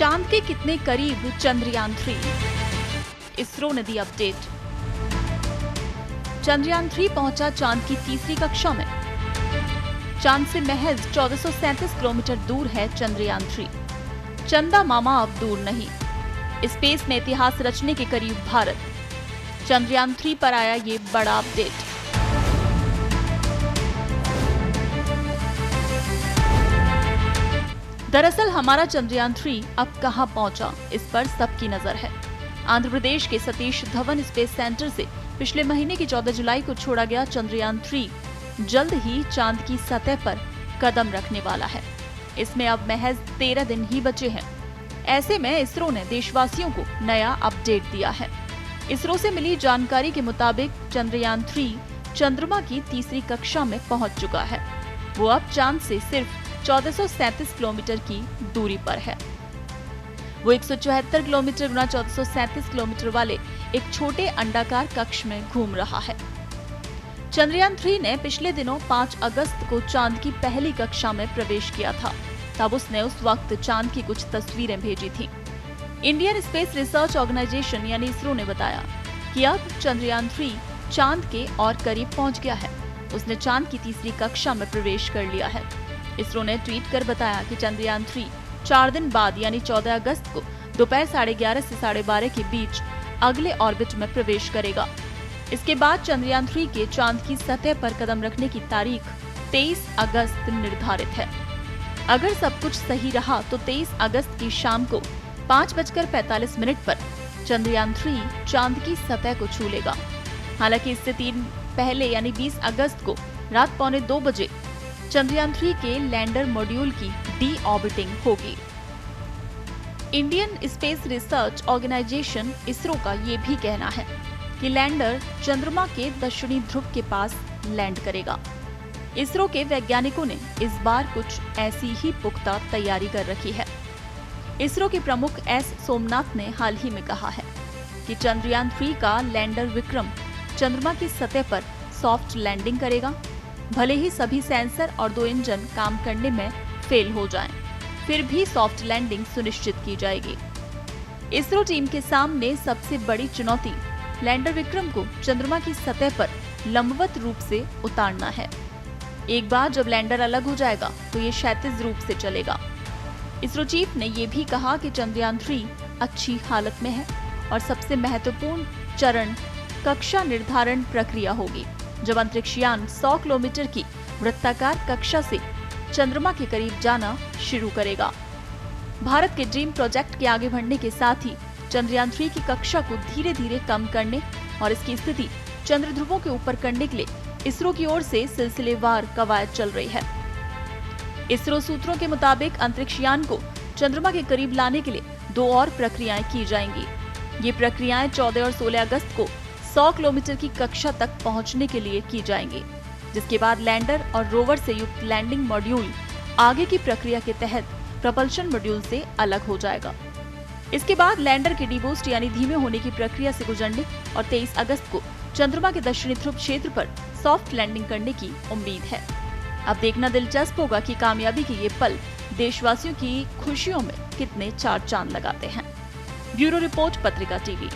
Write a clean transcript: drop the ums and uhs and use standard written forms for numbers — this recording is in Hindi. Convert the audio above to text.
चांद के कितने करीब चंद्रयान 3? इसरो ने दी अपडेट। चंद्रयान 3 पहुंचा चांद की तीसरी कक्षा में। चांद से महज 1437 किलोमीटर दूर है चंद्रयान 3। चंदा मामा अब दूर नहीं। स्पेस में इतिहास रचने के करीब भारत। चंद्रयान 3 पर आया ये बड़ा अपडेट। दरअसल हमारा चंद्रयान 3 अब कहां पहुंचा, इस पर सबकी नजर है। आंध्र प्रदेश के सतीश धवन स्पेस सेंटर से पिछले महीने की 14 जुलाई को छोड़ा गया चंद्रयान 3 जल्द ही चांद की सतह पर कदम रखने वाला है। इसमें अब महज 13 दिन ही बचे हैं। ऐसे में इसरो ने देशवासियों को नया अपडेट दिया है। इसरो से मिली जानकारी के मुताबिक चंद्रयान 3 चंद्रमा की तीसरी कक्षा में पहुंच चुका है। वो अब चांद से सिर्फ 1437 किलोमीटर की दूरी पर है। वो 174 किलोमीटर गुना 1437 किलोमीटर वाले एक छोटे अंडाकार कक्ष में घूम रहा है। चंद्रयान 3 ने पिछले दिनों 5 अगस्त को चांद की पहली कक्षा में प्रवेश किया था। तब उसने उस वक्त चांद की कुछ तस्वीरें भेजी थीं। इंडियन स्पेस रिसर्च ऑर्गेनाइजेशन यानी इसरो ने बताया कि अब चंद्रयान 3 चांद के और करीब पहुंच गया है। उसने चांद की तीसरी कक्षा में प्रवेश कर लिया है। इसरो ने ट्वीट कर बताया कि चंद्रयान 3 4 दिन बाद यानी 14 अगस्त को दोपहर 11:30 से 12:30 के बीच अगले ऑर्बिट में प्रवेश करेगा। इसके बाद चंद्रयान 3 के चांद की सतह पर कदम रखने की तारीख 23 अगस्त निर्धारित है। अगर सब कुछ सही रहा तो 23 अगस्त की शाम को 5:45 पर चंद्रयान 3 चांद की सतह को छू लेगा। हालांकि इससे 3 दिन पहले यानी 20 अगस्त को रात 1:45 बजे चंद्रयान 3 के लैंडर मॉड्यूल की डी ऑर्बिटिंग होगी। Indian space research organisation ISRO का ये भी कहना है कि लैंडर चंद्रमा के दक्षिणी ध्रुव के पास लैंड करेगा। इसरो के वैज्ञानिकों ने इस बार कुछ ऐसी ही पुख्ता तैयारी कर रखी है। इसरो के प्रमुख एस सोमनाथ ने हाल ही में कहा है कि चंद्रयान 3 का लैंडर विक्रम चंद्रमा की सतह पर सॉफ्ट लैंडिंग करेगा। भले ही सभी सेंसर और 2 इंजन काम करने में फेल हो जाएं, फिर भी सॉफ्ट लैंडिंग सुनिश्चित की जाएगी। इसरो टीम के सामने सबसे बड़ी चुनौती लैंडर विक्रम को चंद्रमा की सतह पर लंबवत रूप से उतारना है। एक बार जब लैंडर अलग हो जाएगा तो ये क्षैतिज रूप से चलेगा। इसरो चीफ ने ये भी कहा कि चंद्रयान 3 अच्छी हालत में है और सबसे महत्वपूर्ण चरण कक्षा निर्धारण प्रक्रिया होगी, जब अंतरिक्षयान 100 किलोमीटर की वृत्ताकार कक्षा से चंद्रमा के करीब जाना शुरू करेगा। भारत के ड्रीम प्रोजेक्ट के आगे बढ़ने के साथ ही चंद्रयान 3 की कक्षा को धीरे धीरे कम करने और इसकी स्थिति चंद्र ध्रुवों के ऊपर करने के लिए इसरो की ओर से सिलसिलेवार कवायद चल रही है। इसरो सूत्रों के मुताबिक अंतरिक्षयान को चंद्रमा के करीब लाने के लिए 2 और प्रक्रियाएं की जाएंगी। ये प्रक्रियाएं 14 और 16 अगस्त को 100 किलोमीटर की कक्षा तक पहुंचने के लिए की जाएंगी, जिसके बाद लैंडर और रोवर से युक्त लैंडिंग मॉड्यूल आगे की प्रक्रिया के तहत प्रपल्शन मॉड्यूल से अलग हो जाएगा। इसके बाद लैंडर के डीबूस्ट यानी धीमे होने की प्रक्रिया से गुजरने और 23 अगस्त को चंद्रमा के दक्षिणी ध्रुव क्षेत्र पर सॉफ्ट लैंडिंग करने की उम्मीद है। अब देखना दिलचस्प होगा कि कामयाबी के ये पल देशवासियों की खुशियों में कितने 4 चांद लगाते हैं। ब्यूरो रिपोर्ट, पत्रिका टीवी।